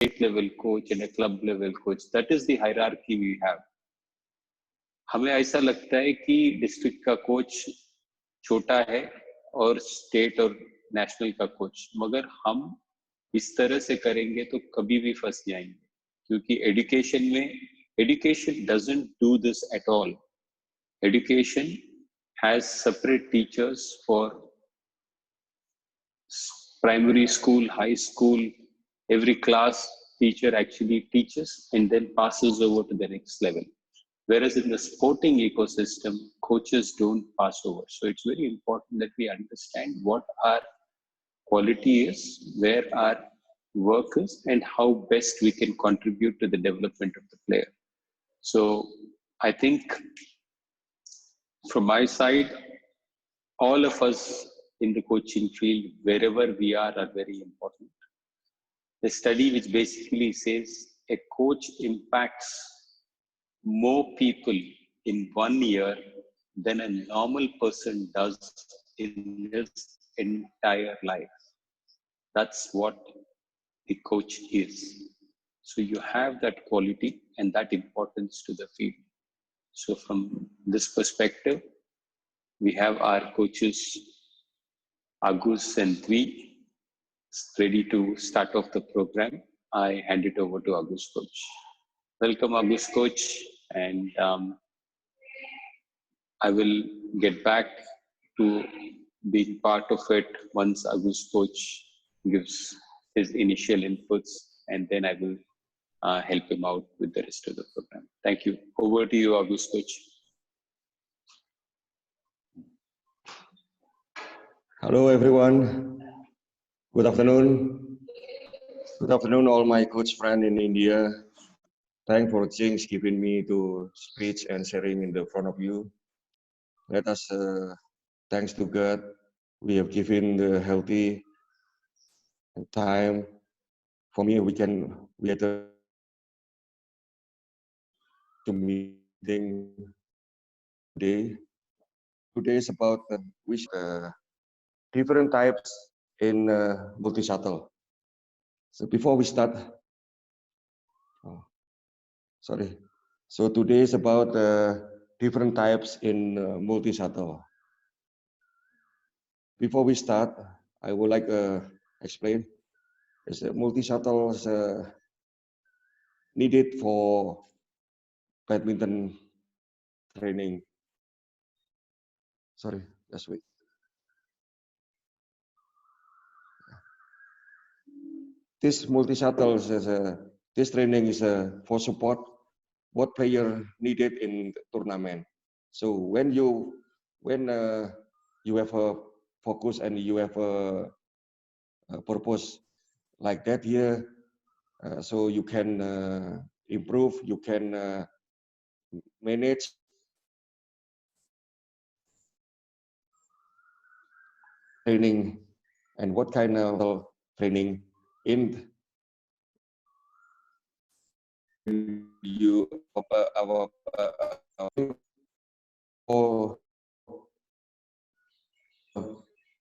state level coach and a club level coach. That is the hierarchy we have. हमें ऐसा लगता है कि डिस्ट्रिक्ट का कोच छोटा है और स्टेट और नेशनल का कोच, मगर हम इस तरह से करेंगे तो कभी भी फंस जाएंगे, क्योंकि education doesn't do this at all. Education has separate teachers for primary school, high school. Every class teacher actually teaches and then passes over to the next level. Whereas in the sporting ecosystem, coaches don't pass over. So it's very important that we understand what our quality is, where our work is, and how best we can contribute to the development of the player. So I think from my side, all of us in the coaching field, wherever we are very important. The study which basically says a coach impacts more people in 1 year than a normal person does in his entire life. That's what the coach is. So you have that quality and that importance to the field. So from this perspective, we have our coaches, Agus and Dwi, ready to start off the program. I hand it over to Agus coach. Welcome, Agus coach, and I will get back to being part of it once Agus coach gives his initial inputs, and then I will help him out with the rest of the program. Thank you. Over to you, Agus coach. Hello everyone, good afternoon. Good afternoon all my coach friends in India. Thanks for James giving me to speech and sharing in the front of you. Let us thanks to God, we have given the healthy time for me. We had to meeting today. Today is about which different types in multi-shuttle. So before we start, So today is about different types in multi-shuttle. Before we start, I would like to explain. Is multi-shuttle is needed for badminton training. Sorry, just wait. This multi-shuttle is this training is for support what player needed in the tournament. So when you have a focus and you have a purpose like that here, so you can improve, you can manage training and what kind of training in you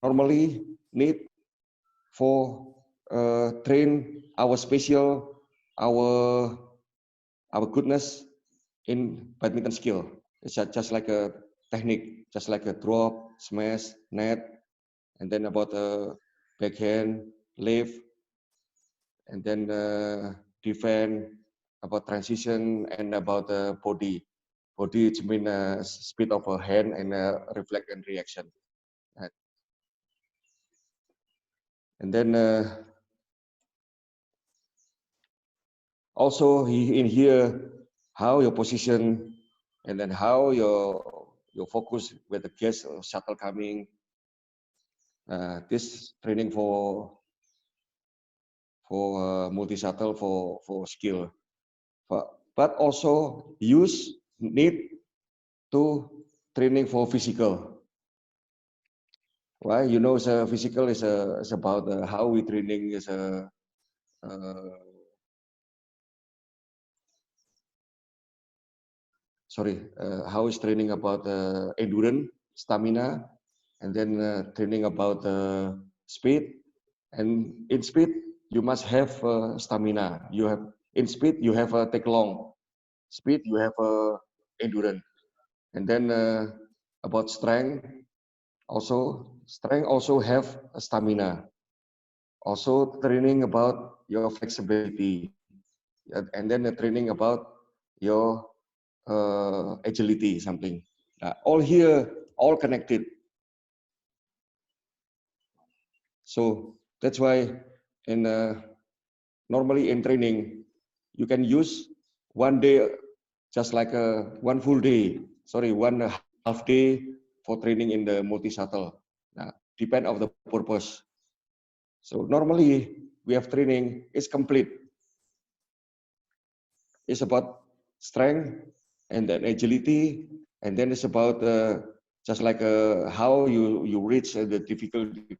normally need for train our special our goodness in badminton skill. It's just like a technique, just like a drop, smash, net, and then about backhand, lift, and then defend, about transition, and about body. Body, it means speed of a hand and reflect and reaction. Right. And then also in here, how your position, and then how your focus with the guest shuttle coming. This training for multi-shuttle for skill, but also need to training for physical. Why? You know, physical is about how we training is how is training about endurance, stamina, and then training about speed. And in speed, you must have stamina. You have in speed, you have a take long. Speed, you have endurance. And then about strength, strength also have a stamina. Also training about your flexibility, and then the training about your agility, something. All here, all connected. So that's why in normally in training, you can use one day, just like one full day, sorry, one half day for training in the multi-shuttle. Depend of the purpose. So normally we have training, it's complete. It's about strength and then agility, and then it's about just like how you reach the difficulty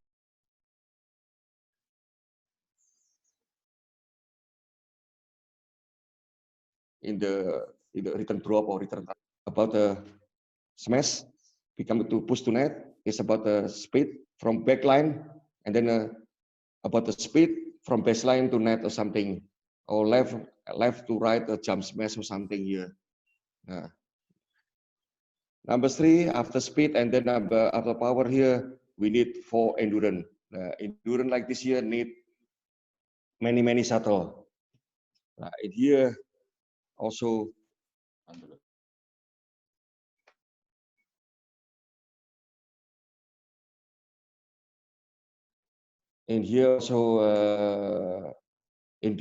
in the return drop or return about the smash become to push to net. It's about the speed from backline, and then about the speed from baseline to net or something, or left to right jump smash or something here. Number 3, after speed and then after power here, we need for endurance. Endurance like this year need many shuttle. In here also in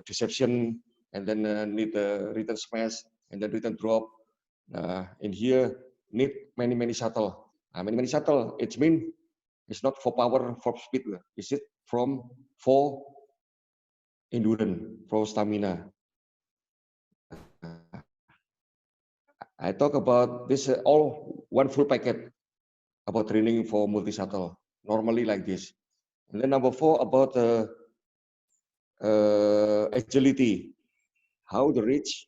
deception, and then need the return smash and then return drop. In here need many shuttle. Many shuttle, it means it's not for power, for speed. Is it for endurance, for stamina? I talk about this all one full packet about training for multi-shuttle, normally like this. And then number 4 about agility, how the reach,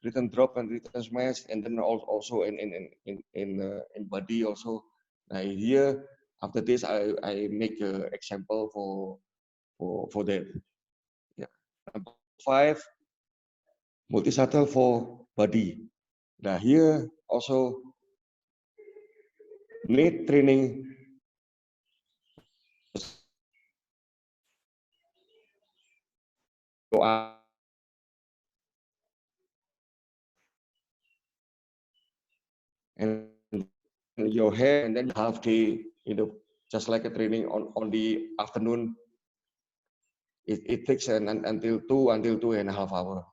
return drop and return smash, and then also in body also. Here after this I make an example for that. Yeah. Number 5, multi-shuttle for body. Now here also need training and your hair, and then half day, just like a training on the afternoon. It takes until 2.5 hours.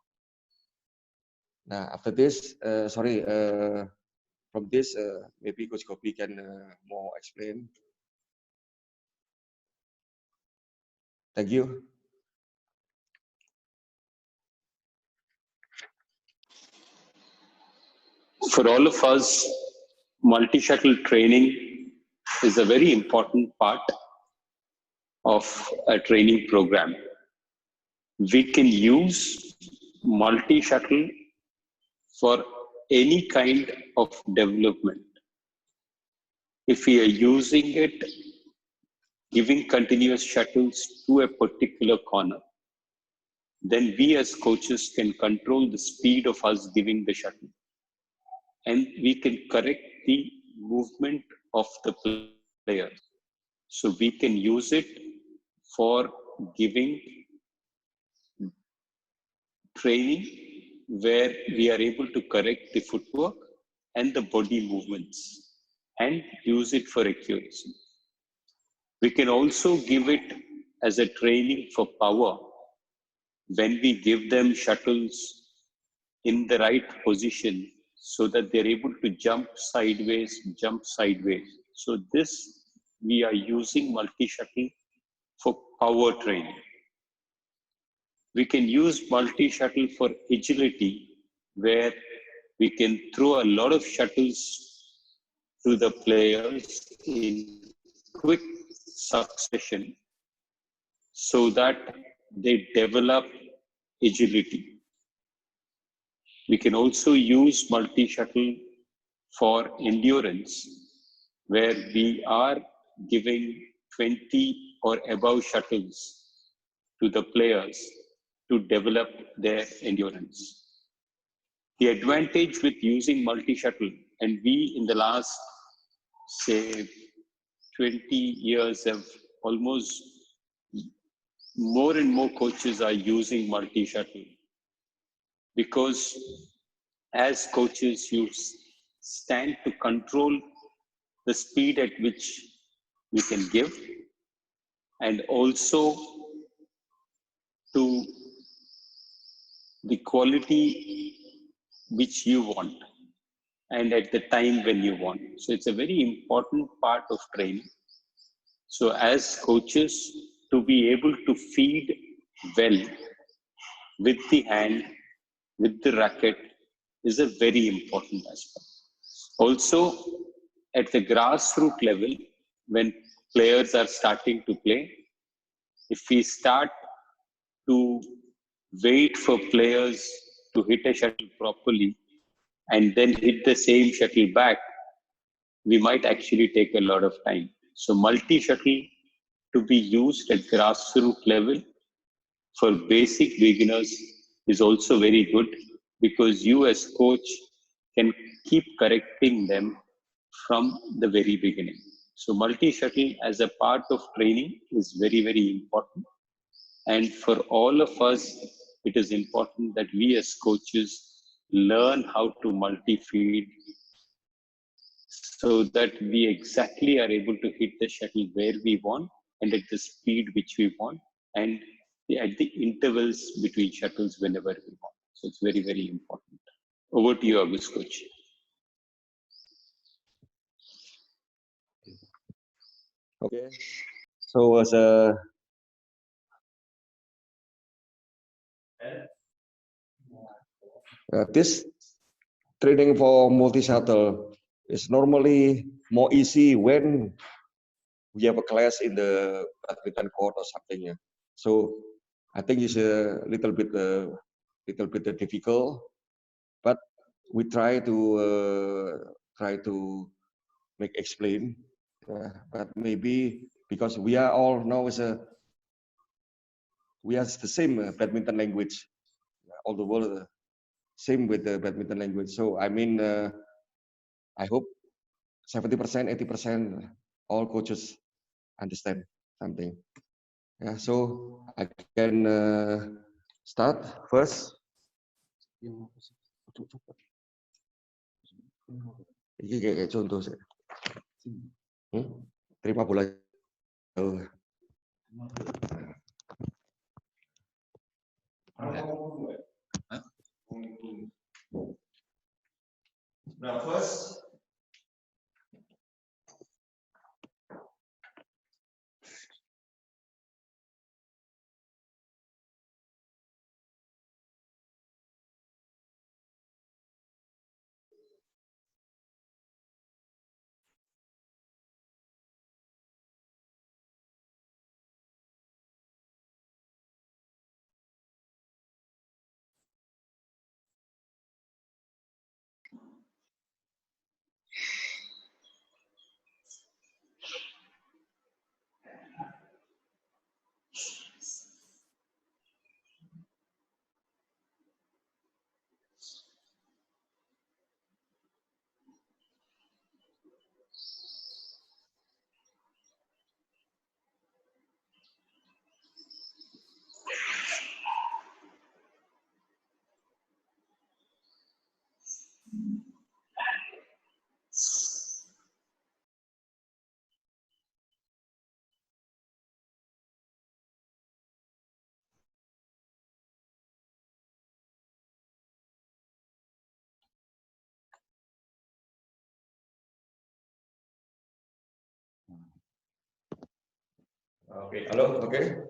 Now after this, sorry, from this, maybe Coach Kopi can more explain. Thank you. For all of us, multi-shuttle training is a very important part of a training program. We can use multi-shuttle for any kind of development. If we are using it, giving continuous shuttles to a particular corner, then we as coaches can control the speed of us giving the shuttle. And we can correct the movement of the players. So we can use it for giving training where we are able to correct the footwork and the body movements and use it for accuracy. We can also give it as a training for power when we give them shuttles in the right position so that they're able to jump sideways. So this, we are using multi-shuttle for power training. We can use multi-shuttle for agility, where we can throw a lot of shuttles to the players in quick succession so that they develop agility. We can also use multi-shuttle for endurance, where we are giving 20 or above shuttles to the players to develop their endurance. The advantage with using multi-shuttle, and we in the last, say, 20 years have almost more and more coaches are using multi-shuttle, because as coaches you stand to control the speed at which you can give, and also to the quality which you want and at the time when you want. So it's a very important part of training. So as coaches, to be able to feed well with the hand, with the racket, is a very important aspect. Also, at the grassroots level, when players are starting to play, if we start to wait for players to hit a shuttle properly and then hit the same shuttle back, we might actually take a lot of time. So multi-shuttle to be used at grassroots level for basic beginners is also very good, because you as coach can keep correcting them from the very beginning. So multi-shuttle as a part of training is very, very important. And for all of us, it is important that we as coaches learn how to multi-feed, so that we exactly are able to hit the shuttle where we want and at the speed which we want, and at the intervals between shuttles whenever we want. So it's very, very important. Over to you, August coach. Okay. So as a this training for multi-shuttle is normally more easy when we have a class in the badminton court or something. Yeah. So I think it's a little bit difficult, but we try to make explain. But maybe because we are all now we are the same badminton language, all the world same with the badminton language. So I mean, I hope 70%, 80% all coaches understand something. Yeah, so I can start first. Ini kayak contoh saya. Terima bola jauh. Now first, okay, hello, okay.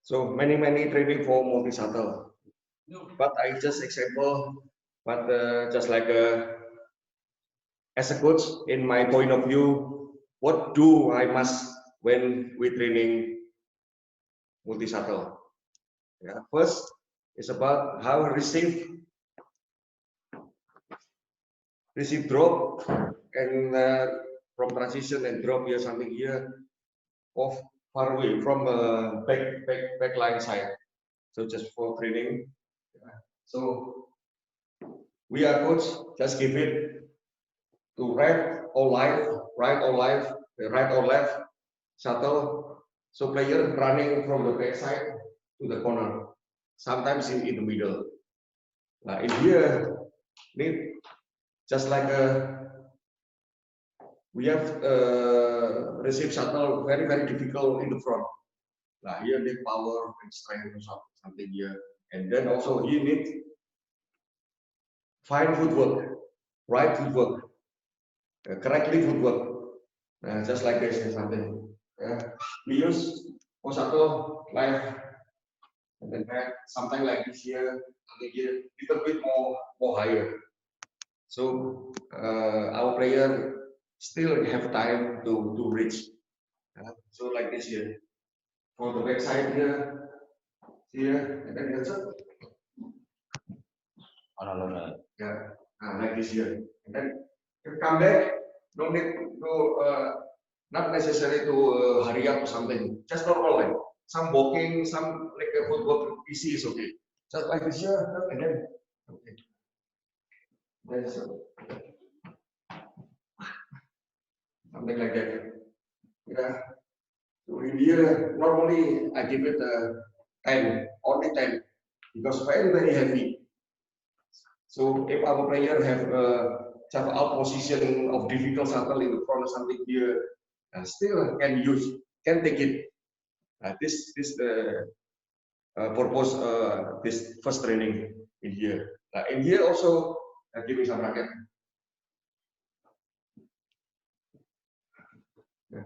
So many training for multi-shuttle, but I just example, but just like as a coach, in my point of view, what do I must when we training multi-shuttle? Yeah, first is about how receive drop and from transition and drop here something here of far away from back line side. So just for training. So we are coach, just give it to right or left, right or left, shuttle. So player running from the back side to the corner, sometimes in the middle. Now in here, need just like we have receive shuttle very difficult in the front. Now here need power and strength or something here, and then also he need fine footwork, right footwork, correctly footwork, just like this or something. We use shuttle live and then back, something like this here, and here little bit more higher. So our player still have time to reach. So like this here, for the back side here, and then that's it. Yeah, like this here, and then you come back. Don't need to not necessary to hurry up or something. Just normal like some walking, some like a football PC is okay. Just like this here, and then okay. That's something like that. Yeah. So in here, normally I give it 10, only 10, because very heavy. So if our player have out position of difficult shuttle in the front or something here, still can take it. This purpose this first training in here. In here also, give me some racket.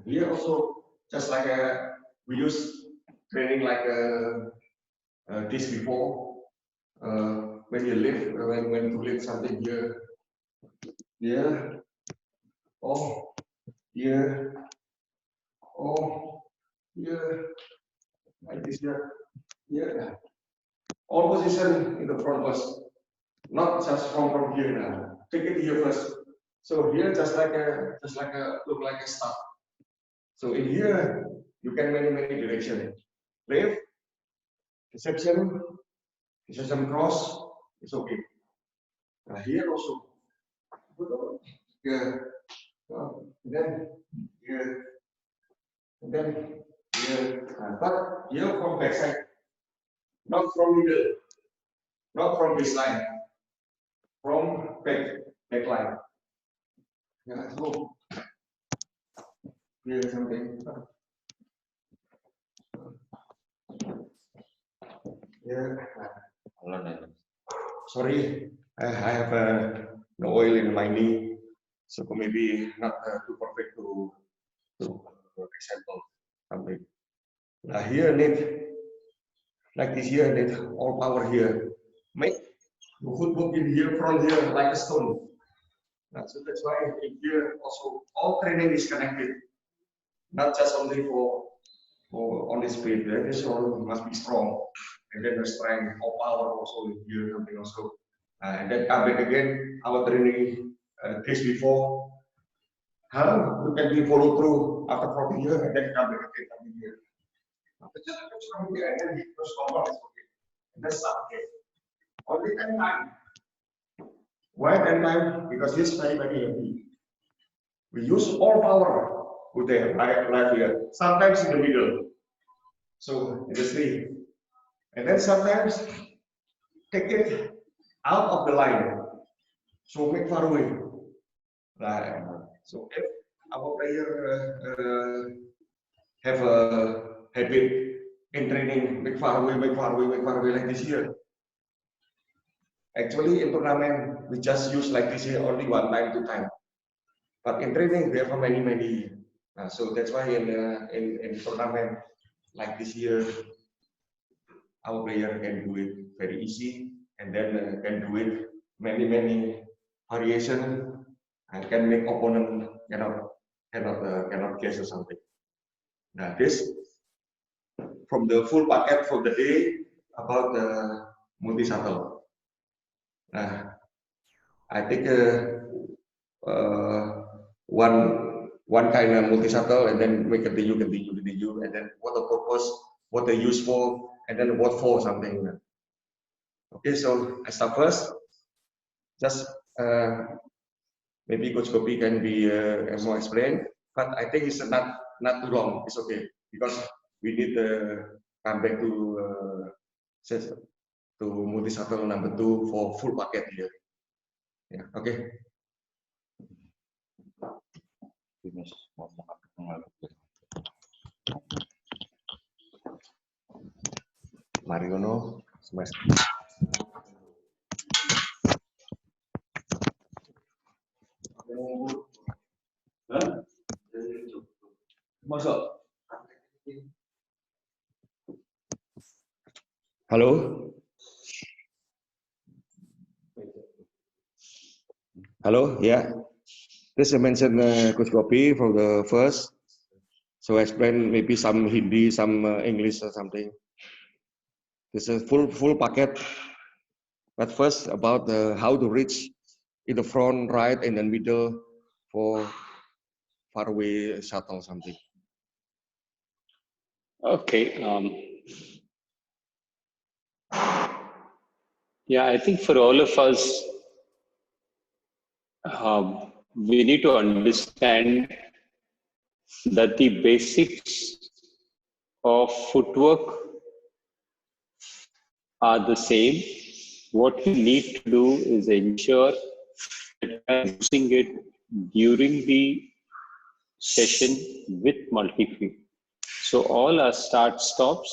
Here also, just like we use training like this before. When you lift, when to lift something here, here, oh, here, oh, here, like this here, here. All position in the front first, not just from here now. Take it here first. So here just like a look like a star. So in here you can many direction. Left, reception cross, it's okay. Here also. Here, then here, and then here. But here from back side, not from middle, not from this line, from back line. Yeah, so here something. Yeah. Sorry, I have no oil in my knee, so maybe not too perfect to example something. Now here need like this here need all power here. Make the footwork in here from here like a stone. So that's why in here also all training is connected, not just only for only speed. This all must be strong, and then the strength, all power also in here something also. And then come back again our training days before. How you can be follow through after from here and then come back again here. Just from here and then first compound is okay. And that's okay. Only 10 times. Why 10 times? Because this very heavy. We use all power with the right here. Sometimes in the middle. So in the sleeve. And then sometimes take it out of the line. So make far away. Right. So if our player have a habit in training, make far away like this here. Actually in tournament we just use like this here only 1 time, 2 times. But in training we have many. So that's why in tournament like this here, our player can do it very easy, and then can do it many variation, and can make opponent cannot guess or something. Now this from the full packet for the day about the multi shuttle. I think one one kind of multi-shuttle, and then we continue, and then what the purpose, what they use for, and then what for something. Okay, so I start first. Just maybe Coach Gopi can be more explained, but I think it's not too long. It's okay because we need to come back to multi-shuttle number 2 for full packet here. Yeah, okay. Mariono, semester. Hello. Hello, yeah. This I mentioned Coach Gopi for the first. So I explain maybe some Hindi, some English or something. This is full packet. But first about how to reach in the front, right, and then middle for faraway shuttle something. Okay. Yeah, I think for all of us, we need to understand that the basics of footwork are the same. What we need to do is ensure that we are using it during the session with multi-feet. So all our start stops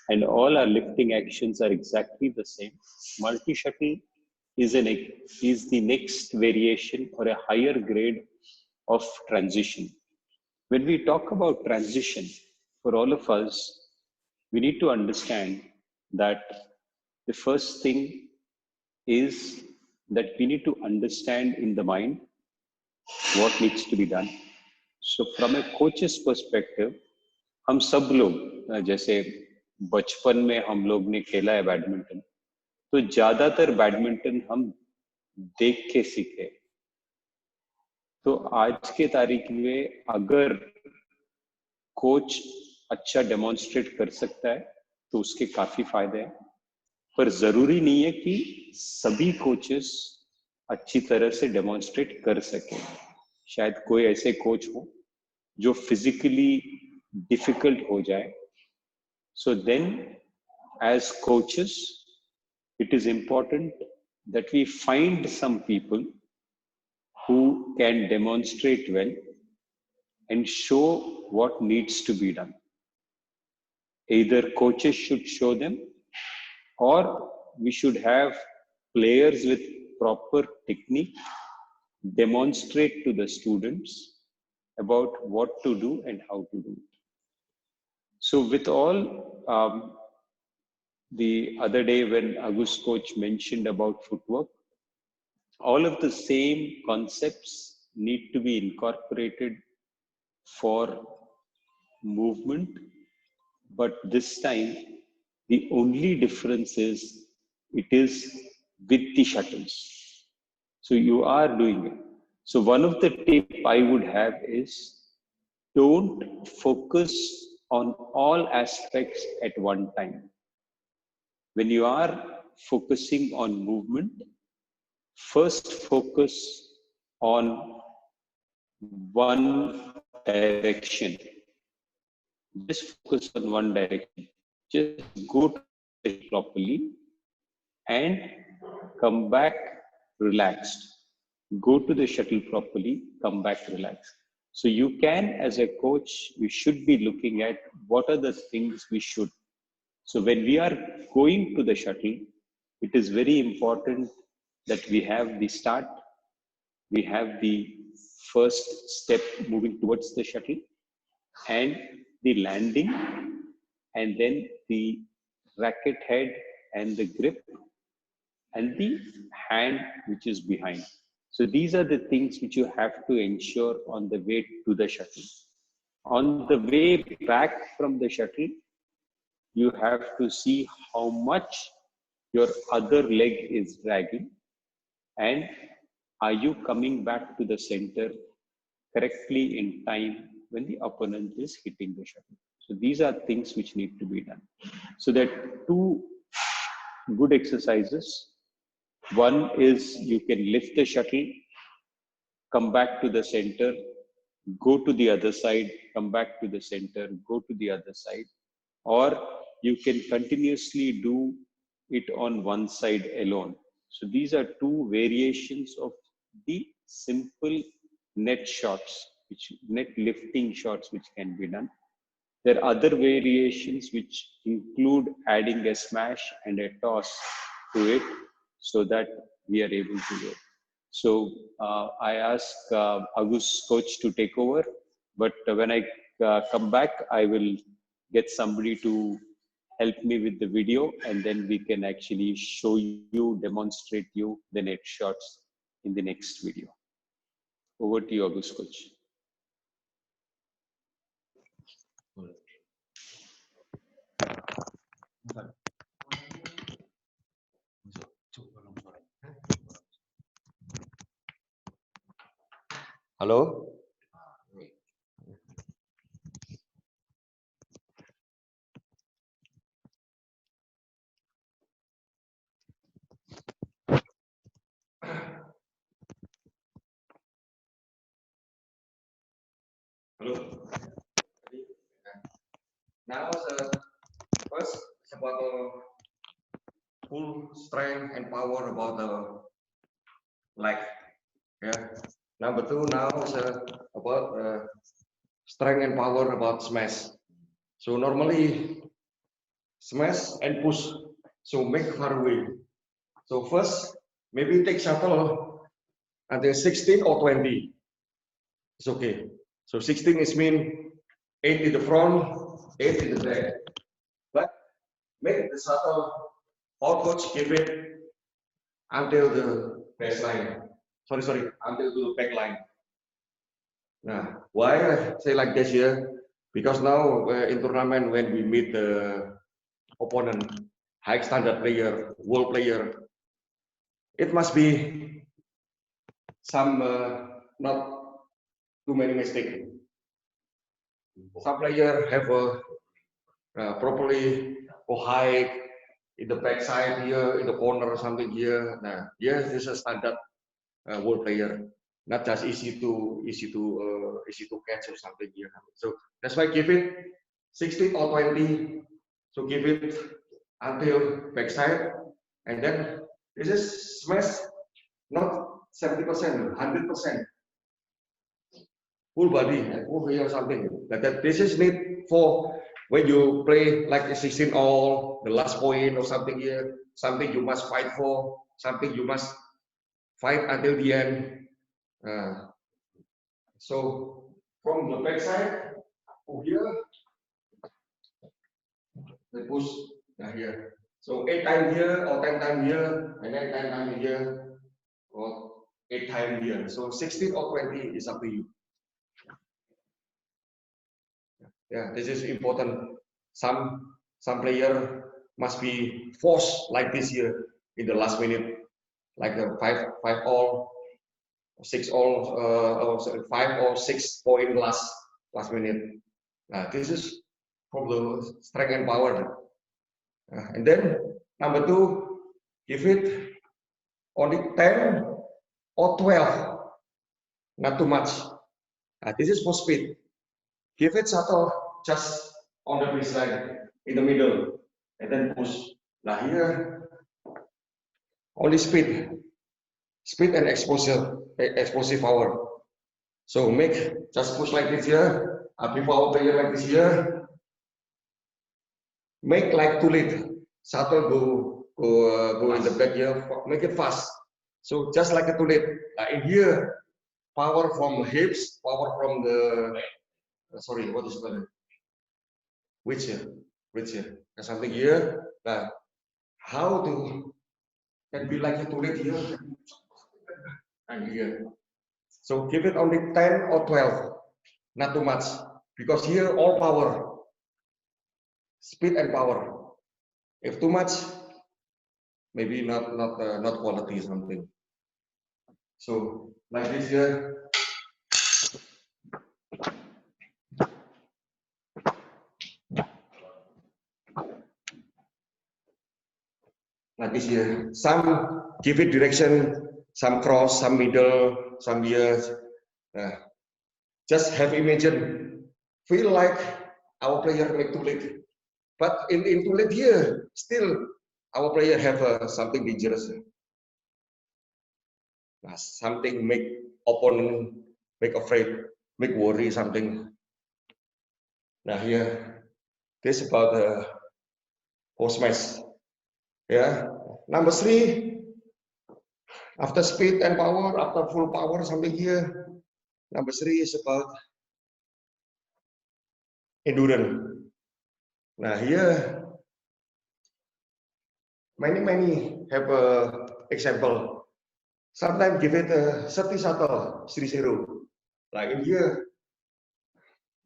and all our lifting actions are exactly the same. Multi-shuttle is the next variation or a higher grade of transition. When we talk about transition, for all of us, we need to understand that the first thing is that we need to understand in the mind what needs to be done. So from a coach's perspective, हम सब लोग जैसे बचपन में हम लोग ने खेला है बैडमिंटन, तो ज्यादातर बैडमिंटन हम देख के सीखे. तो आज के तारीख में अगर कोच अच्छा डेमोन्स्ट्रेट कर सकता है तो उसके काफी फायदे हैं, पर जरूरी नहीं है कि सभी कोचेस अच्छी तरह से डेमोन्स्ट्रेट कर सके. शायद कोई ऐसे कोच हो जो फिजिकली डिफिकल्ट हो जाए. So then, as coaches, it is important that we find some people who can demonstrate well and show what needs to be done. Either coaches should show them, or we should have players with proper technique demonstrate to the students about what to do and how to do it. So with all, the other day when Agus coach mentioned about footwork, all of the same concepts need to be incorporated for movement, but this time the only difference is it is with the shuttles. So you are doing it. So one of the tip I would have is don't focus on all aspects at one time. When you are focusing on movement, first focus on one direction. Just focus on one direction. Just go to it properly and come back relaxed. Go to the shuttle properly, come back relaxed. So you can, as a coach, you should be looking at what are the things we should. So when we are going to the shuttle, it is very important that we have the start, we have the first step moving towards the shuttle, and the landing, and then the racket head and the grip, and the hand which is behind. So these are the things which you have to ensure on the way to the shuttle. On the way back from the shuttle, you have to see how much your other leg is dragging, and are you coming back to the center correctly in time when the opponent is hitting the shuttle. So these are things which need to be done. So there are two good exercises. One is you can lift the shuttle, come back to the center, go to the other side, come back to the center, go to the other side, or you can continuously do it on one side alone. So these are two variations of the simple net shots, which net lifting shots, which can be done. There are other variations which include adding a smash and a toss to it so that we are able to do it. So I ask Agus coach to take over, but when I come back, I will get somebody to help me with the video, and then we can actually show you, demonstrate you the net shots in the next video. Over to you, Agus coach. Hello. Hello. Now, first, it's about full strength and power about the leg. Yeah. Number two, now is about strength and power about smash. So normally smash and push. So make far away. So first, maybe take shuttle until 16 or 20. It's okay. So 16 is mean 8 in the front, 8 in the back. But make the shuttle, all coach give it until the baseline. Sorry, until the back line. Now, why I say like this here? Because now in tournament, when we meet the opponent, high standard player, world player, it must be some not too many mistakes. Some player have properly go high in the backside here, in the corner or something here. Now, yes, this is a standard world player, not just easy to catch or something here. So that's why give it 16 or 20. So give it until backside, and then this is smash, not 70%, 100%. Full body and full here or something. That this is need for when you play like a 16 all, the last point or something here, something you must fight for, something you must fight until the end. So from the backside over here, they push here. So 8 times here or 10 times here, and then 10 times here, or 8 times here. So 16 or 20 is up to you. Yeah, this is important. Some player must be forced like this here in the last minute, like a 5 all, 6 all, 5 or 6 point last minute. This is from the strength and power. And then number 2, give it only 10 or 12, not too much. This is for speed. Give it shuttle just on the baseline in the middle, and then push. Now here, only speed and explosive power. So make just push like this here. Before player like this here. Make like tulip. Shuttle go in the back here. Make it fast. So just like a tulip. In here, power from the hips, power from the sorry, what is the which here? There's something here. How to can be like a tulip here and here. So give it only 10 or 12, not too much, because here all power, speed and power. If too much, maybe not quality something. So like this here, like this here. Some give it direction, some cross, some middle, some here. Just have imagine, feel like our player make too late. But in too late here, still our player have something dangerous. Something make opponent make afraid, make worry something. Now here, this about the post match. Yeah, number 3. After speed and power, after full power, something here. Number 3 is about endurance. Now here, many have a example. Sometimes give it a 30 shuttle, 3-0. Like in here,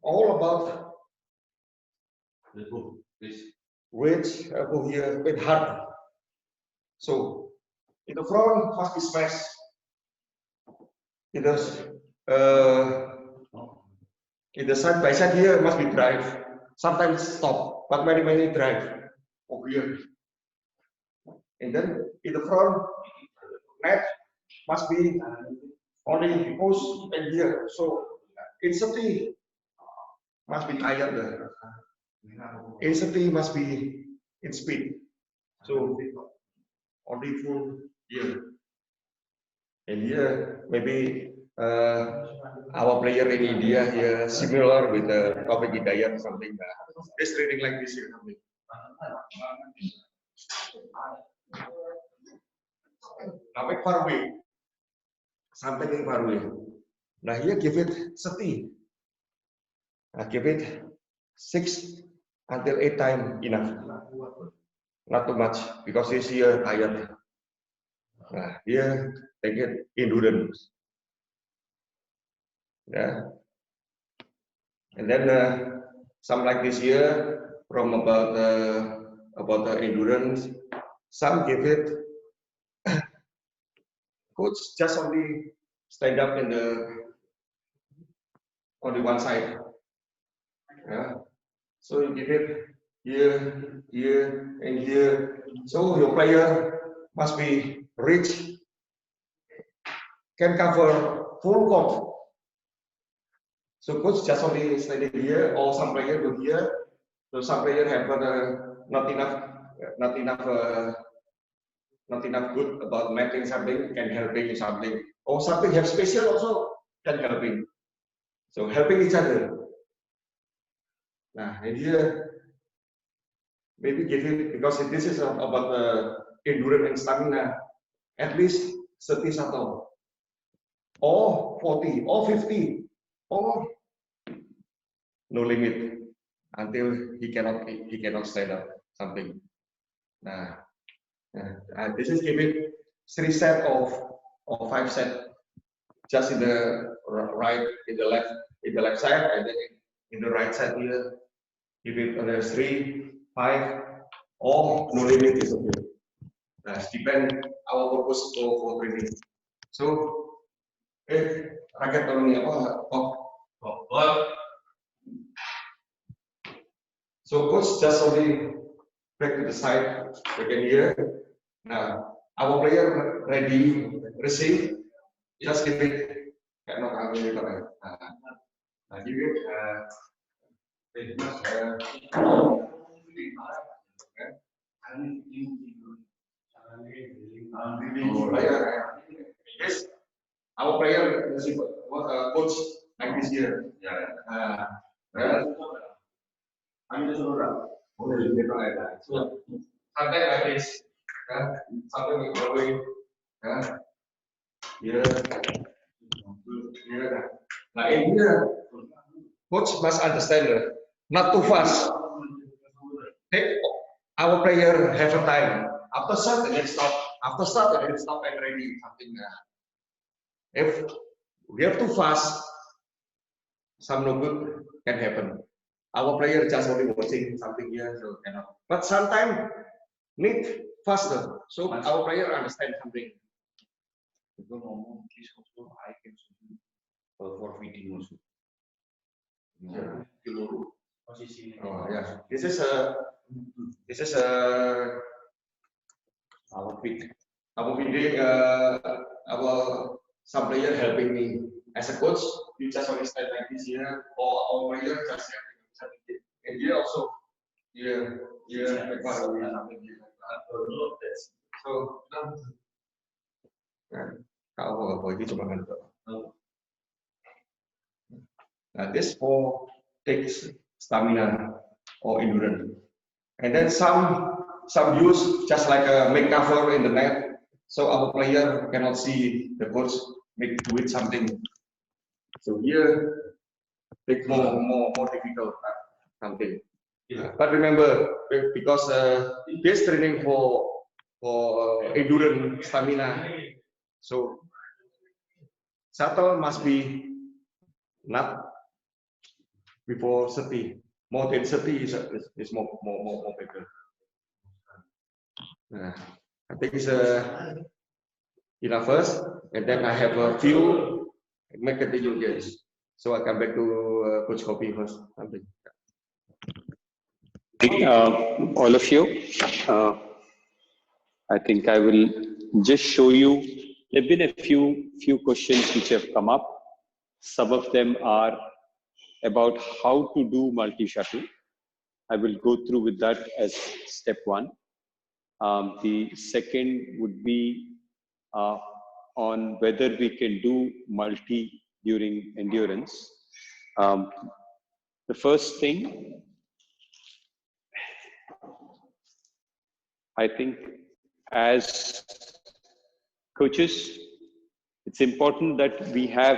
all about weight here with hard. So in the front must be smashed. In the side by side here must be drive. Sometimes stop, but many drive over here. And then in the front net must be only push and here. So instantly must be tired there. Instantly must be in speed. So only full here. And here maybe our player in India here similar with the Taufik Hidayat something. This training like this here. Taufik far away. Something far away. Now here give it 30. Give it 6 until 8 times enough. Not too much because this here tired. Here take it endurance. Yeah. And then some like this here from about the endurance. Some give it coach just only stand up in on the one side. Yeah. So you give it here, here, and here. So your player must be rich, can cover full court. So coach just only standing here, or some player go here. So some player have not enough good about making something, can helping something, or something have special also can helping. So helping each other. Nah, and here maybe give it because this is about endurance and stamina. At least 30 shuttle, or 40, or 50, or no limit until he cannot stand up something. Nah, this is give it 3 set or 5 set, just in the right, in the left side, and then in the right side here, give it 3, 5, or no limit is okay. Depend our purpose for training. So, rakyat tolong ini apa? So coach just only back to the side, again here. Now our player ready, receive, just give it. Cannot ambil itu kan? Nah, give it. Yes, our player receive coach like this here. Something like this, something like going, here. Now in here, coach must understand not too fast. Take our player have a time. After start and then stop. After start and then stop and ready something. If we have too fast, some no good can happen. Our player just only watching something here, so cannot. But sometimes need faster, so our player understand something. For video. Oh yeah, this is a Our feed. Our feeding, some player helping me as a coach. You just only stand like this here, or our player just helping. And here also, here, so, kalau itu cuma kan. Now this for takes stamina or endurance, and then some use just like a make cover in the net, so our player cannot see the coach make do it something. So here take more difficult something. Yeah. But remember, because this training for endurance stamina, so shuttle must be not before 30. More than 30 is more better. I think it's enough first, and then I have a few make continue games. So I come back to Coach Kopi first. All of you, I think I will just show you. There have been a few questions which have come up. Some of them are about how to do multi-shuttle. I will go through with that as step one. The second would be on whether we can do multi during endurance. The first thing, I think, as coaches, it's important that we have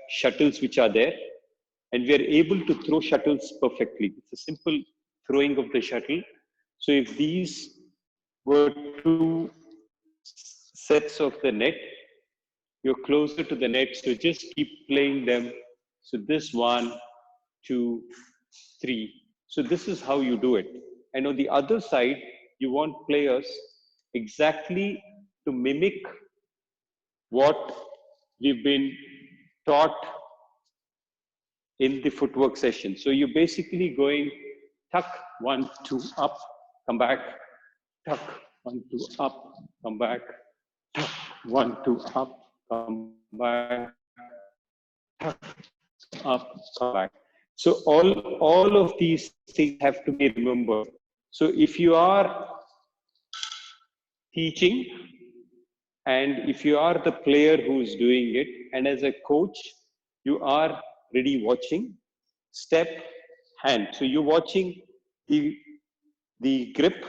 shuttles which are there and we are able to throw shuttles perfectly. It's a simple throwing of the shuttle. So if these were two sets of the net, you're closer to the net, so just keep playing them. So this 1, 2, 3. So this is how you do it. And on the other side, you want players exactly to mimic what we've been taught in the footwork session. So you're basically going tuck, 1, 2, up, come back, tuck, 1, 2, up, come back, tuck, 1, 2, up, come back, tuck, up, come back. So all of these things have to be remembered. So if you are teaching and if you are the player who's doing it, and as a coach, you are ready watching, step, hand. So you're watching the grip,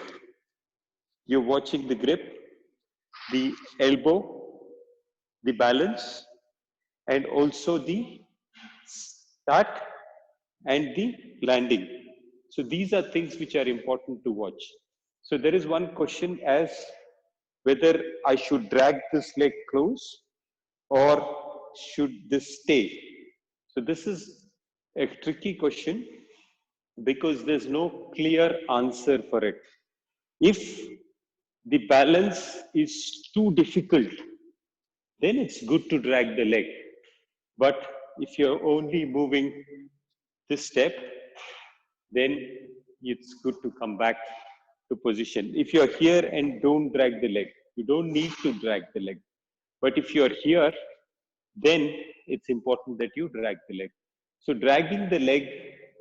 you're watching the grip, the elbow, the balance, and also the start and the landing. So these are things which are important to watch. So there is one question as whether I should drag this leg close or should this stay. So this is a tricky question because there's no clear answer for it. If the balance is too difficult, then it's good to drag the leg. But if you're only moving this step, then it's good to come back to position. If you're here and don't drag the leg, you don't need to drag the leg. But if you're here, then it's important that you drag the leg. So dragging the leg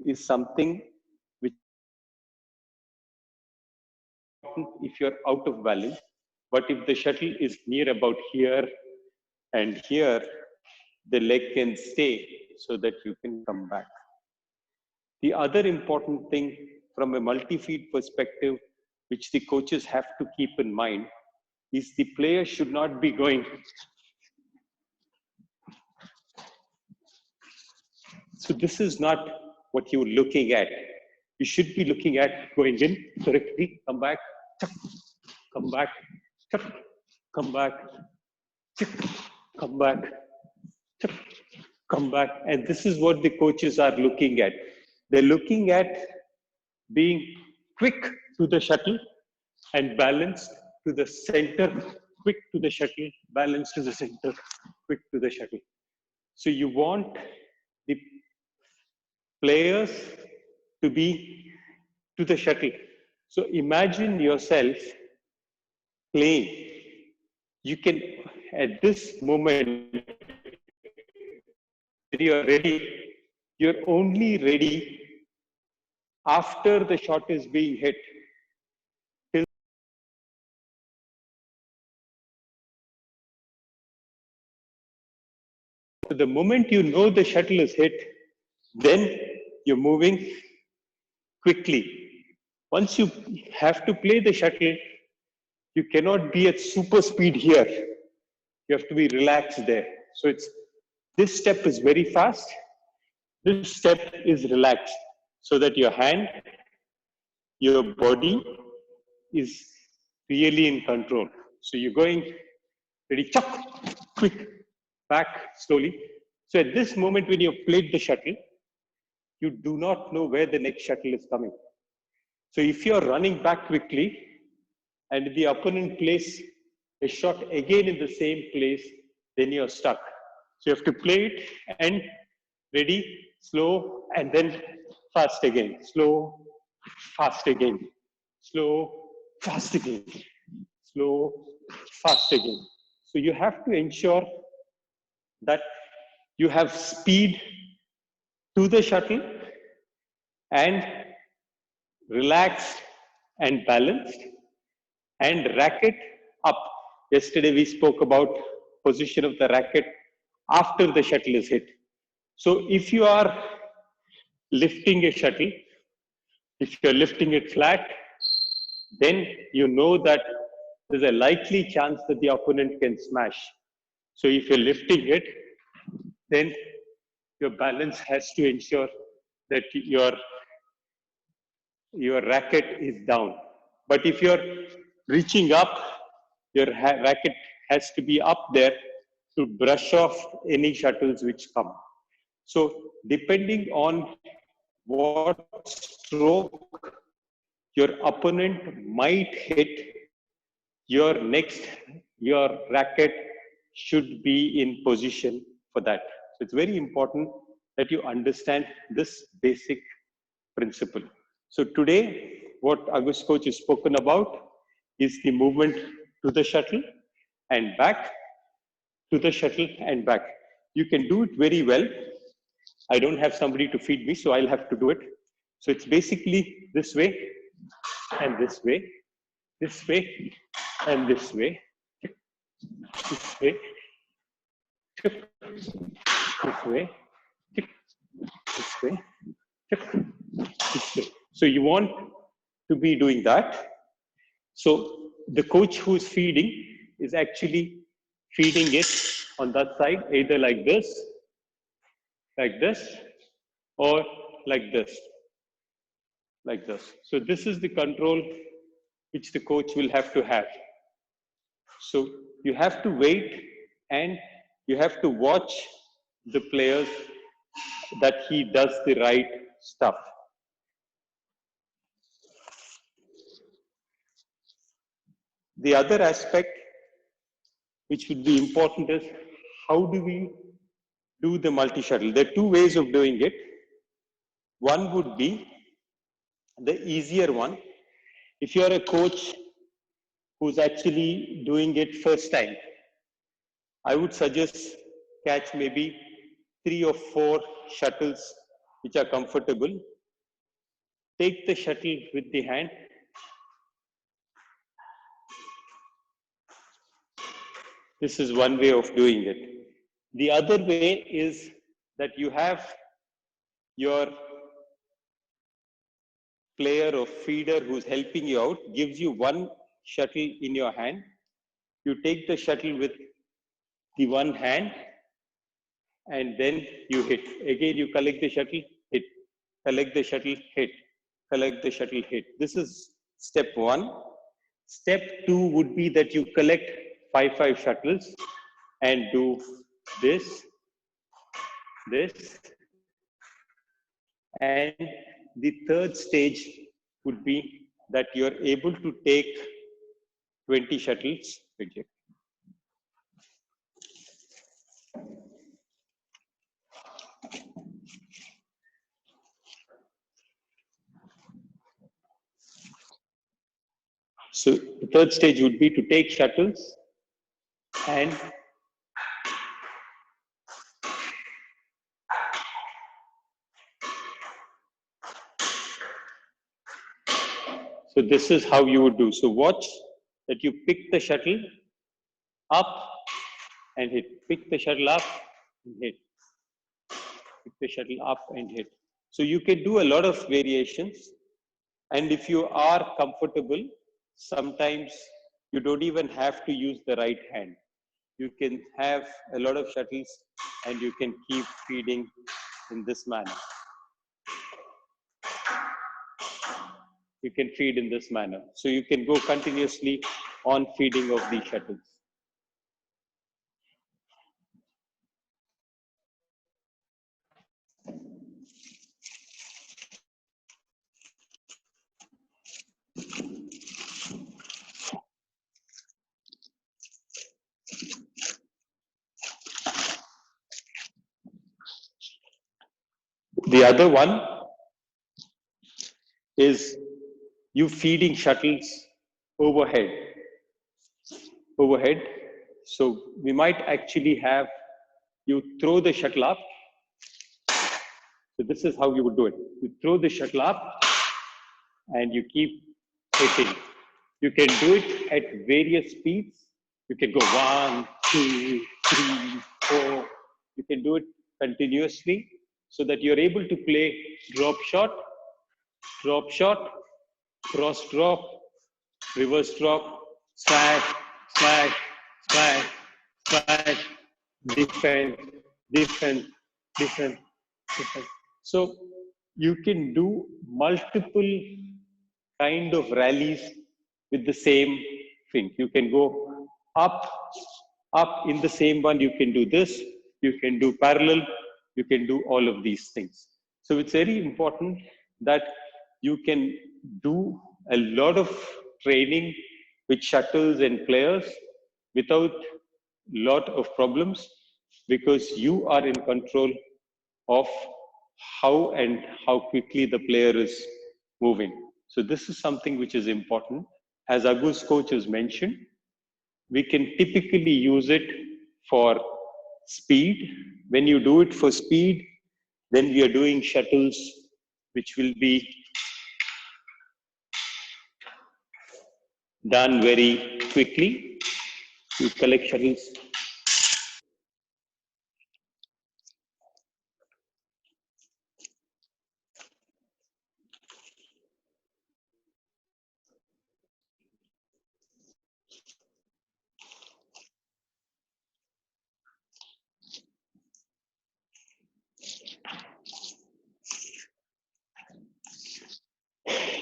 is something which if you're out of balance, but if the shuttle is near about here and here, the leg can stay so that you can come back. The other important thing from a multi-feed perspective, which the coaches have to keep in mind, is the player should not be going. So this is not what you're looking at. You should be looking at going in correctly, come back, come back, come back, come back, come back. And this is what the coaches are looking at. They're looking at being quick to the shuttle and balanced to the center, quick to the shuttle, balanced to the center, quick to the shuttle. So you want the players to be to the shuttle. So imagine yourself playing. You can, at this moment, you're ready, you're only ready after the shot is being hit. Till the moment you know the shuttle is hit, then you're moving quickly. Once you have to play the shuttle, you cannot be at super speed here. You have to be relaxed there. So it's, this step is very fast. This step is relaxed so that your hand, your body is really in control. So you're going ready, chuck, quick, back slowly. So at this moment when you've played the shuttle, you do not know where the next shuttle is coming. So if you're running back quickly and the opponent plays a shot again in the same place, then you're stuck. So you have to play it and ready, slow, and then fast again. Slow, fast again. Slow, fast again. Slow, fast again. So you have to ensure that you have speed to the shuttle and relaxed and balanced and racket up. Yesterday we spoke about position of the racket after the shuttle is hit. So if you are lifting a shuttle, if you're lifting it flat, then you know that there's a likely chance that the opponent can smash. So if you're lifting it, then your balance has to ensure that your racket is down. But if you're reaching up, your racket has to be up there to brush off any shuttles which come. So depending on what stroke your opponent might hit, your racket should be in position for that. So it's very important that you understand this basic principle. So today, what August coach has spoken about is the movement to the shuttle and back, to the shuttle and back. You can do it very well. I don't have somebody to feed me, so I'll have to do it. So it's basically this way and this way, this way and this way, this way, this way, this way, this way. So you want to be doing that. So the coach who's feeding is actually feeding it on that side, either like this, or like this, like this. So this is the control which the coach will have to have. So you have to wait and you have to watch the players that he does the right stuff. The other aspect which would be important is how do we do the multi-shuttle? There are two ways of doing it. One would be the easier one. If you're a coach who's actually doing it first time, I would suggest catch maybe 3 or 4 shuttles which are comfortable. Take the shuttle with the hand. This is one way of doing it. The other way is that you have your player or feeder who's helping you out, gives you one shuttle in your hand. You take the shuttle with the one hand and then you hit. Again, you collect the shuttle, hit. Collect the shuttle, hit. Collect the shuttle, hit. This is step 1. Step 2 would be that you collect 5 shuttles and do this, this, and the third stage would be that you're able to take 20 shuttles. So the third stage would be to take shuttles and so this is how you would do. So watch that you pick the shuttle up and hit. Pick the shuttle up and hit. Pick the shuttle up and hit. So you can do a lot of variations. And if you are comfortable, sometimes you don't even have to use the right hand. You can have a lot of shuttles and you can keep feeding in this manner. You can feed in this manner. So you can go continuously on feeding of these shuttles. The other one is you feeding shuttles overhead. Overhead. So we might actually have you throw the shuttle up. So this is how you would do it. You throw the shuttle up and you keep hitting. You can do it at various speeds. You can go 1, 2, 3, 4. You can do it continuously so that you're able to play drop shot, cross drop, reverse drop, smash, smash, smash, smash, defend, defend, defend, defend. So you can do multiple kind of rallies with the same thing. You can go up, up in the same one. You can do this. You can do parallel. You can do all of these things. So it's very important that you can do a lot of training with shuttles and players without lot of problems because you are in control of how and how quickly the player is moving. So this is something which is important. As Agu's coach has mentioned, we can typically use it for speed. When you do it for speed, then we are doing shuttles which will be done very quickly. You collect shuttles.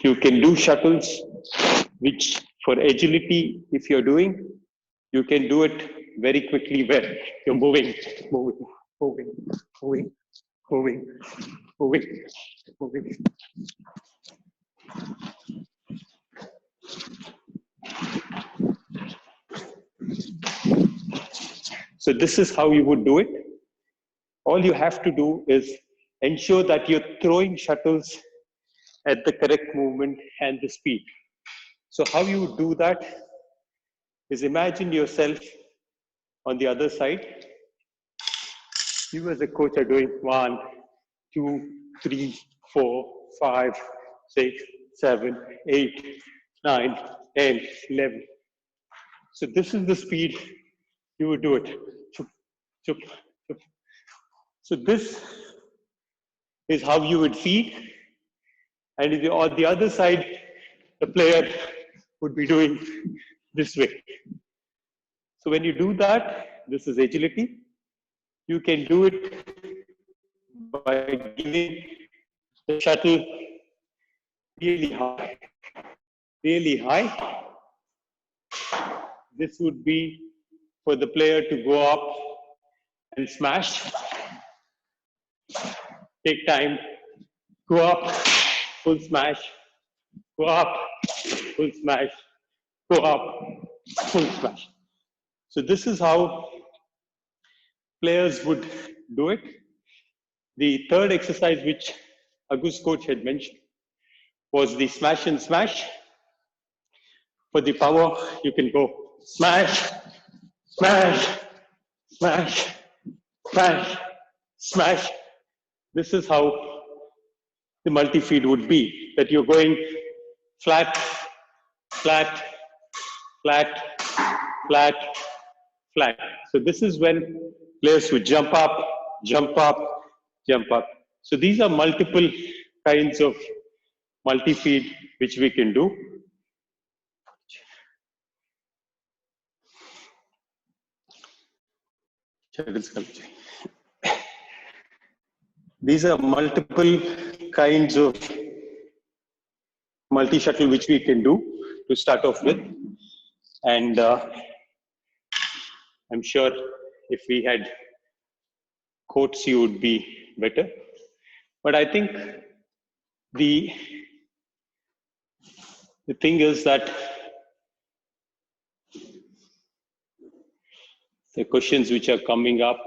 You can do shuttles, which for agility, if you're doing, you can do it very quickly where you're moving, moving, moving, moving, moving, moving, moving. So this is how you would do it. All you have to do is ensure that you're throwing shuttles at the correct movement and the speed. So how you do that is imagine yourself on the other side. You as a coach are doing 1, 2, 3, 4, 5, 6, 7, 8, 9, 10, 11. So this is the speed you would do it. Chup, chup, chup. So this is how you would feed. And on the other side, the player would be doing this way. So when you do that, this is agility. You can do it by giving the shuttle really high. Really high. This would be for the player to go up and smash. Take time, go up, full smash, go up, full smash, go up, full smash. So this is how players would do it. The third exercise which Agu's coach had mentioned was the smash and smash. For the power, you can go smash, smash, smash, smash, smash. This is how the multi-feed would be, that you're going flat, flat, flat, flat, flat. So this is when players would jump up, jump up, jump up. So these are multiple kinds of multi-feed which we can do. These are multiple kinds of multi-shuttle which we can do to start off with. And I'm sure if we had quotes, you would be better. But I think the thing is that the questions which are coming up,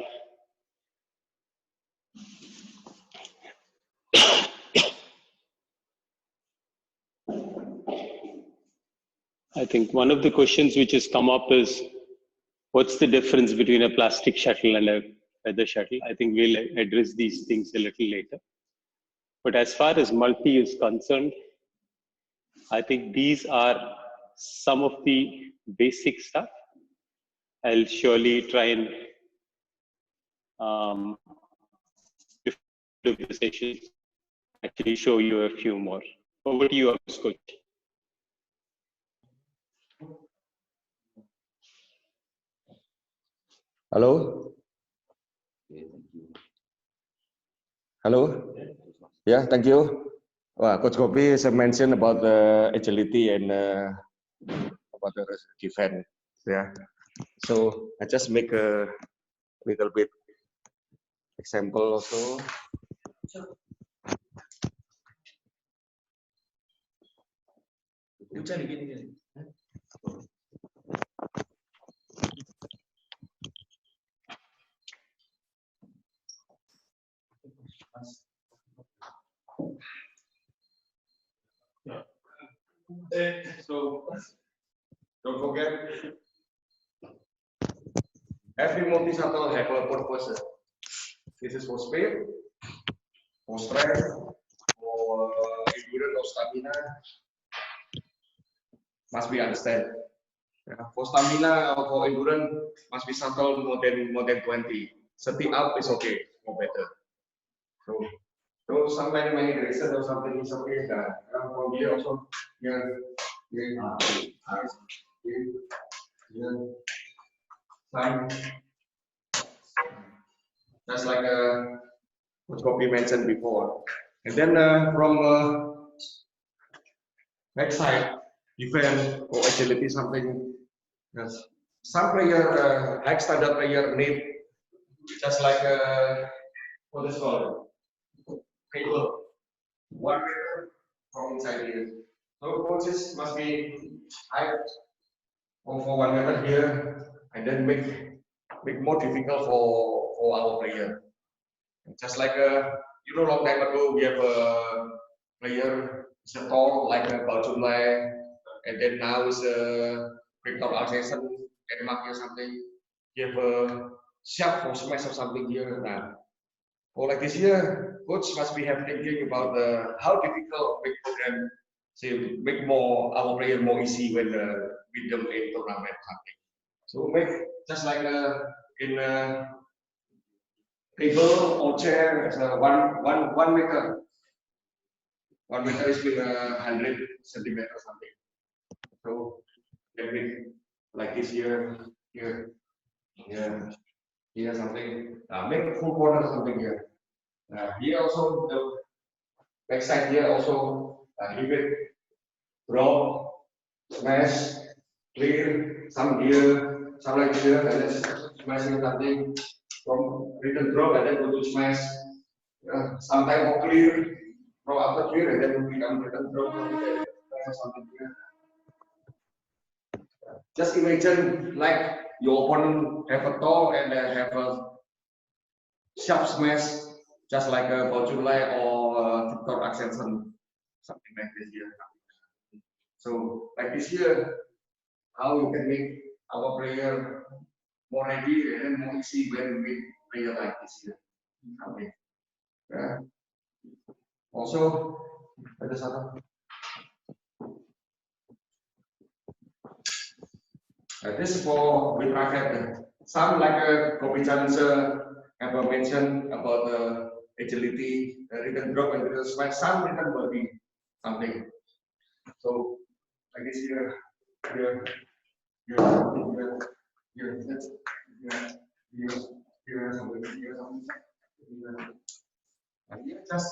I think one of the questions which has come up is, what's the difference between a plastic shuttle and a feather shuttle? I think we'll address these things a little later. But as far as multi is concerned, I think these are some of the basic stuff. I'll surely try and the sessions actually show you a few more. Over to you, Coach. Hello? Hello? Yeah, thank you. Well, Coach Gopi has mentioned about the agility and about the defense. Yeah. So I just make a little bit example also. So don't forget, every multi-shuttle have a purpose. This is for speed, for strength, for endurance or stamina. Must be understand. Yeah, for stamina or for endurance, must be shuttle more than 20. 30 up is okay, more better. So sometimes many direction or something is okay. From here also, here, some, just like what Kopi mentioned before. And then from next side, defense or agility, something. Yes. Some player, standard player need just like what is called cable, 1 meter from inside here. So coaches must be height for 1 meter here, and then make more difficult for our player. Just like long time ago, we have a player is a tall like a Bao Chunlai, and then now is a Victor Alcesen, Denmark or something. You have a sharp or smash or something here now. Or like this year, coach must be have thinking about how difficult make program to make more our player more easy when with them in tournament something. So make just like in table or chair as a one meter. 1 meter is with 100 centimeters something. So like this here, here, here something. Make a full corner something here. Here also the back side here also give it draw, smash, clear, some here, some like here, and then smashing something from return draw and then go to smash. Sometimes clear, draw after clear and then become return draw something here. Just imagine like your opponent have a tall and have a sharp smash, just like a Bao Chunlai or Victor Axelsen, something like this here. So like this here, how you can make our player more ready and then more easy when we play like this here. Okay. Also, ada satu. This is for with racket. Some like Kobe Challenger have mentioned about the agility, return drop, and return smash. Some return body, something. So like this here, here, here, here, here, something, here, something. And here just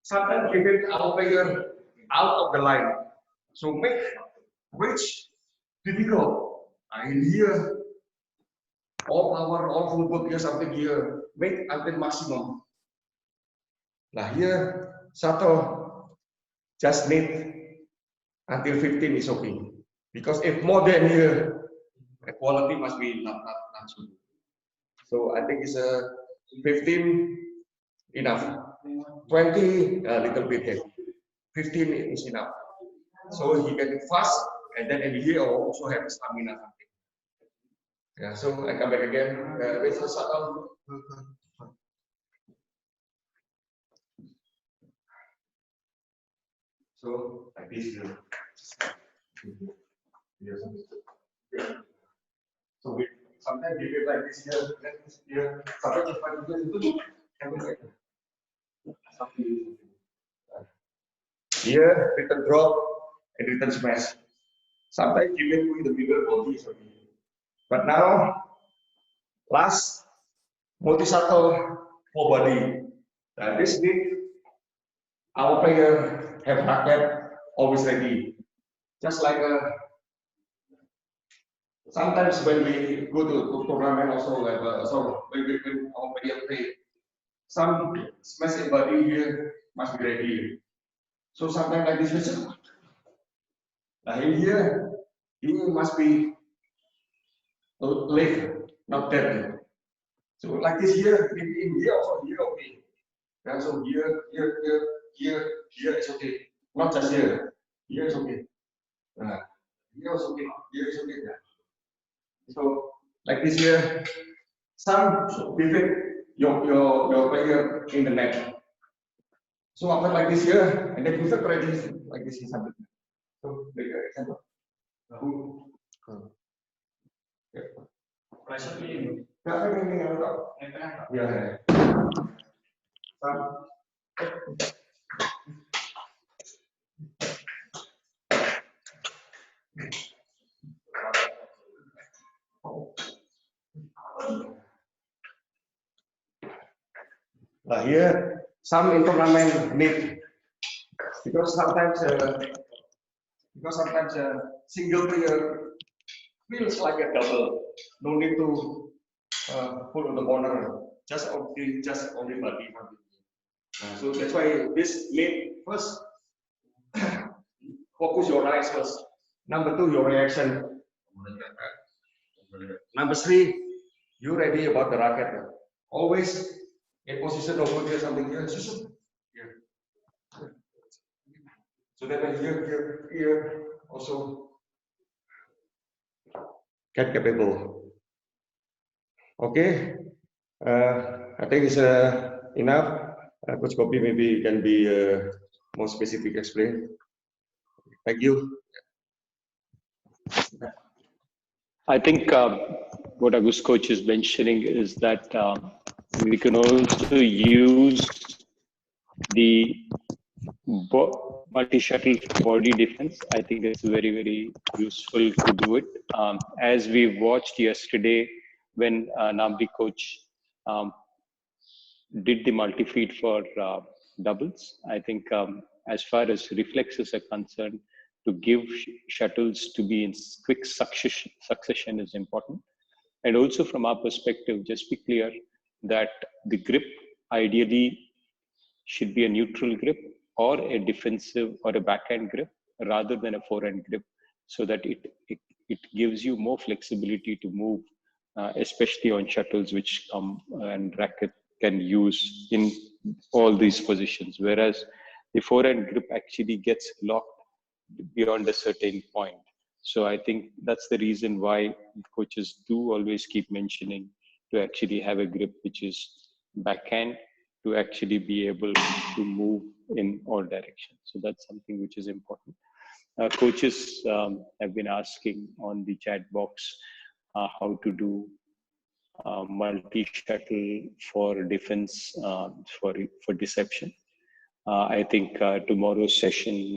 sometimes we get our player out of the line. So make which difficult. And here, all power, all football here, something here, make until maximum. Now here, satu just need until 15 is okay. Because if more than here, the quality must be not so good. So I think it's 15 enough. 20 a little bit heavy. 15 is enough. So he can fast, and then in here also have stamina. Yeah, so I come back again. So like this here. So we sometimes we get like this here. Sometimes here return drop and return smash. Sometimes even with the bigger body is okay. But now last multi-shuttle full body. And this week our player have racket always ready. Just like sometimes when we go to tournament also have when our player play, some smash body here must be ready. So sometimes like this, now in here, you must be live, not dead. So like this here, in here also here okay. Yeah, so here is okay. Not just here. Here is okay. Here is okay. Here is okay. Yeah. So like this here, some defect your player in the net. So after like this here, and then defect ready like this is something. So make an example. Pressure ini. Yeah. Here some in tournament need because sometimes single player feels like a double. No need to put on the corner. Just only body. So that's why this need first focus your eyes first. Number 2, your reaction. Number 3, you ready about the racket. Always in position over here, something here. Here. So that here also get capable. Okay. I think it's enough. Coach Kopi maybe can be more specific explain. Thank you. I think what Agus coach is mentioning is that we can also use the multi-shuttle body defense. I think it's very, very useful to do it. As we watched yesterday when Nambi coach did the multi-feed for doubles, I think as far as reflexes are concerned, to give shuttles to be in quick succession is important. And also from our perspective, just be clear that the grip ideally should be a neutral grip or a defensive or a backhand grip rather than a forehand grip, so that it gives you more flexibility to move, especially on shuttles which come and racket can use in all these positions. Whereas the forehand grip actually gets locked beyond a certain point. So I think that's the reason why coaches do always keep mentioning to actually have a grip which is backhand, to actually be able to move in all directions. So that's something which is important. Coaches have been asking on the chat box how to do multi-shuttle for defense, for deception. I think tomorrow's session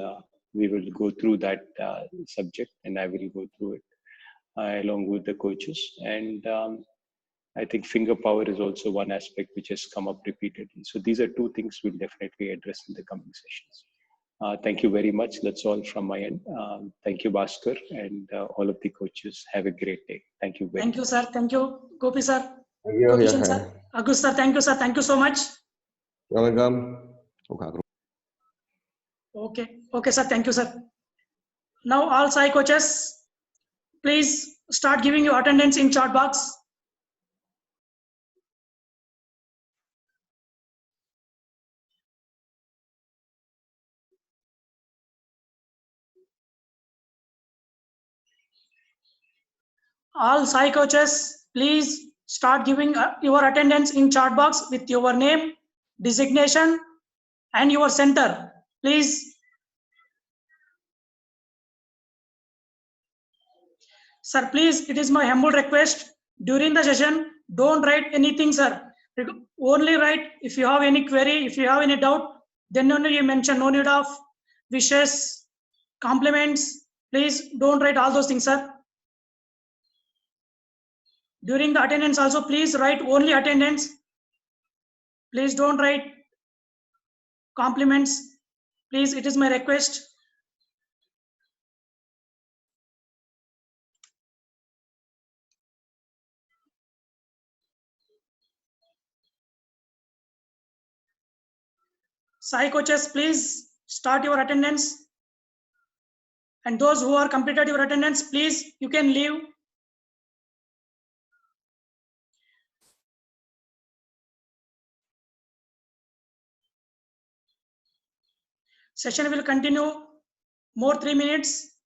we will go through that subject, and I will go through it along with the coaches. And I think finger power is also one aspect which has come up repeatedly. So these are two things we'll definitely address in the coming sessions. Thank you very much. That's all from my end. Thank you, Bhaskar, and all of the coaches. Have a great day. Thank you very much. Thank you, sir. Thank you, Gopi sir. Thank you. Gopi Yeah. sir. Agus sir, thank you, sir. Thank you so much. You're welcome. Okay. Okay, sir. Thank you, sir. Now, all Sai coaches, please start giving your attendance in chat box. All Sai coaches, please start giving your attendance in chat box with your name, designation, and your center. Please. Sir, please, it is my humble request. During the session, don't write anything, sir. Only write if you have any query, if you have any doubt, then only you mention. No need of wishes, compliments. Please don't write all those things, sir. During the attendance also, please write only attendance. Please don't write compliments. Please, it is my request. Sai coaches, please start your attendance. And those who are completed your attendance, please, you can leave. Session will continue more 3 minutes.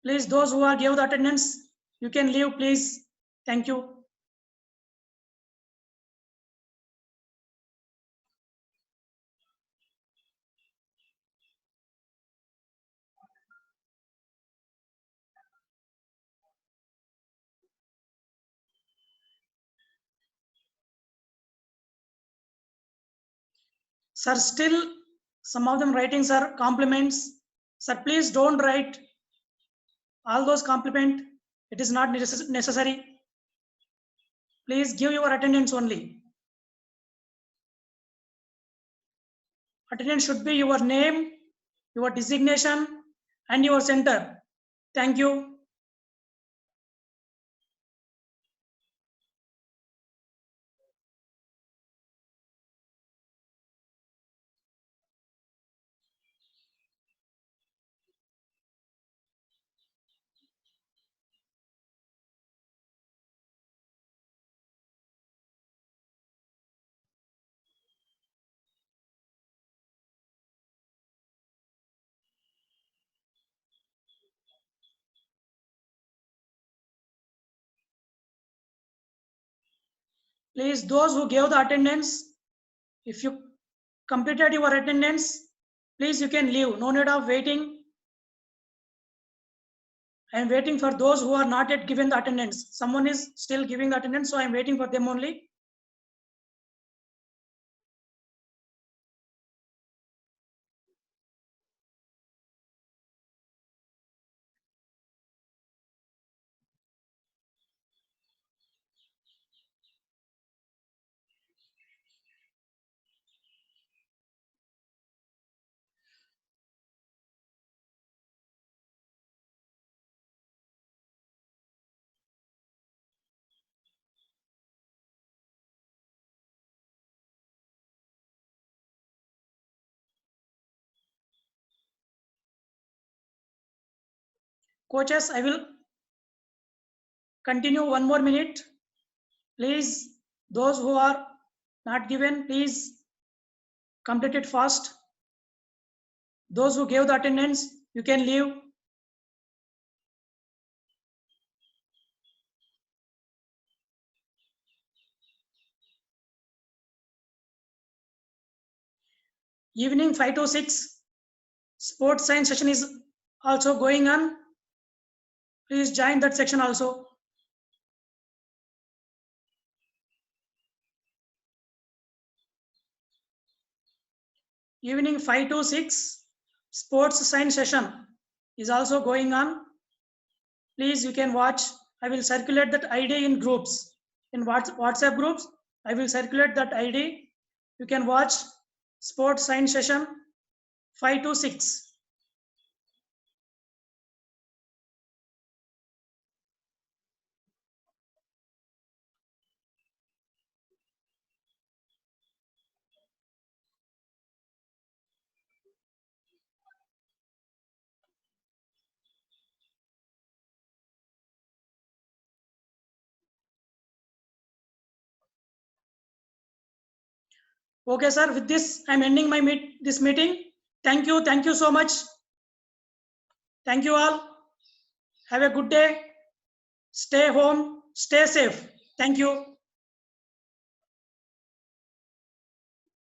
Please, those who are gave the attendance, you can leave, please. Thank you. Sir, still some of them writing, sir, compliments. Sir, please don't write all those compliment. It is not necessary. Please give your attendance only. Attendance should be your name, your designation, and your center. Thank you. Please, those who gave the attendance, if you completed your attendance, please you can leave. No need of waiting. I am waiting for those who are not yet given the attendance. Someone is still giving the attendance, so I am waiting for them only. Coaches, I will continue 1 more minute. Please, those who are not given, please complete it fast. Those who gave the attendance, You can leave. Evening 5 to 6, sports science session is also going on. Please join that section also. Evening 5 to 6, sports science session is also going on. Please, you can watch. I will circulate that ID in groups. In WhatsApp groups, I will circulate that ID. You can watch sports science session 5 to 6. Okay, sir. With this, I'm ending my this meeting. Thank you. Thank you so much. Thank you all. Have a good day. Stay home. Stay safe. Thank you.